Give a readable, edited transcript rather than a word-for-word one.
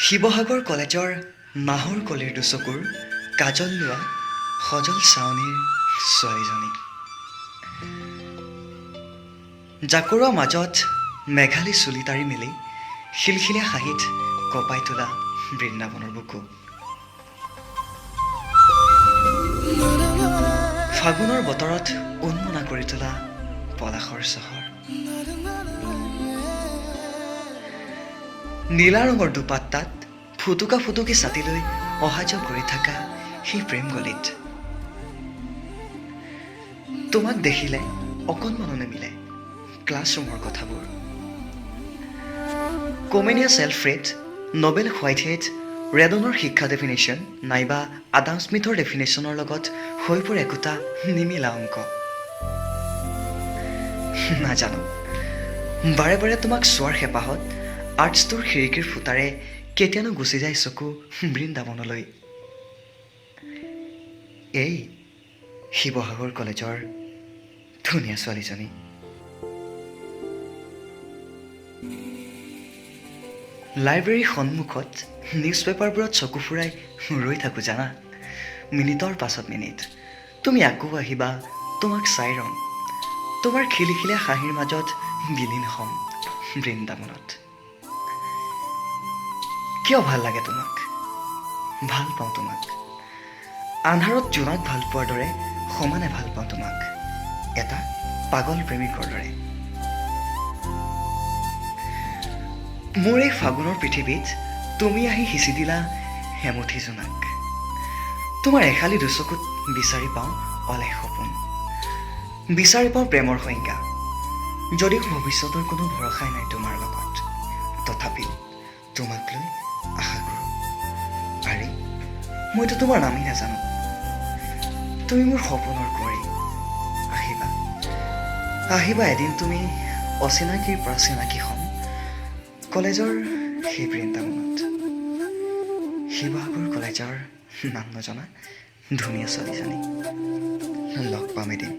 শিৱসাগৰ কলেজৰ মাহৰ কলিৰ দুচকুৰ কাজল লোৱা সজল চাৱনীৰ ছোৱালীজনী জাকোৰৰ মাজত মেঘালী চুলি তাৰি মেলি শিলখিলীয়া হাঁহিত কঁপাই তোলা বৃন্দাবনৰ বুকু ফাগুনৰ বতৰত উন্মনা কৰি তোলা পলাশৰ চহৰ নীলা ৰঙৰ দুপাত্তাত ফুটুকা ফুটুকি ছাতি লৈ অহা যোৱা কৰি থকা সেই প্ৰেম গলিত তোমাক দেখিলে অকণমানো নিমিলে ক্লাছৰুমৰ কথাবোৰ কমেনিয়া চেল্ফ ৰেট নবেল হোৱাইট হেড ৰেডনৰ শিক্ষা ডেফিনেশ্যন নাইবা আদাম স্মিথৰ ডেফিনেশ্যনৰ লগত হৈ পৰে একোটা নিমিলা অংক নাজানো বাৰে বাৰে তোমাক চোৱাৰ হেঁপাহত আৰ্টছটোৰ খিৰিকীৰ ফুটাৰে কেতিয়ানো গুচি যায় চকু বৃন্দাবনলৈ এই শিৱসাগৰ কলেজৰ ধুনীয়া ছোৱালীজনী লাইব্ৰেৰীৰ সন্মুখত নিউজ পেপাৰবোৰত চকু ফুৰাই ৰৈ থাকোঁ জানা মিনিটৰ পাছত মিনিট তুমি আকৌ আহিবা তোমাক চাই ৰম তোমাৰ খিলিখিলীয়া হাঁহিৰ মাজত বিলীন হ'ম বৃন্দাবনত কিয় ভাল লাগে তোমাক ভাল পাওঁ তোমাক আন্ধাৰত জোনাক ভাল পোৱাৰ দৰে সমানে ভাল পাওঁ তোমাক এটা পাগল প্ৰেমিকৰ দৰে মোৰ এই ফাগুনৰ পৃথিৱীত তুমি আহি সিঁচি দিলা হেমুঠি জোনাক তোমাৰ এশালি দুচকুত বিচাৰি পাওঁ অলেখ সপোন বিচাৰি পাওঁ প্ৰেমৰ সংজ্ঞা যদিও ভৱিষ্যতৰ কোনো ভৰসাই নাই তোমাৰ লগত তথাপিও তোমাক লৈ আশা কৰোঁ আৰে মইতো তোমাৰ নামেই নাজানো তুমি মোৰ সপোনৰ কুঁৱৰী আহিবা আহিবা এদিন তুমি অচিনাকিৰ পৰা চিনাকি হ'ম কলেজৰ সেই বৃন্দাবনত শিৱসাগৰ কলেজৰ নাম নজনা ধুনীয়া ছোৱালীজনী লগ পাম এদিন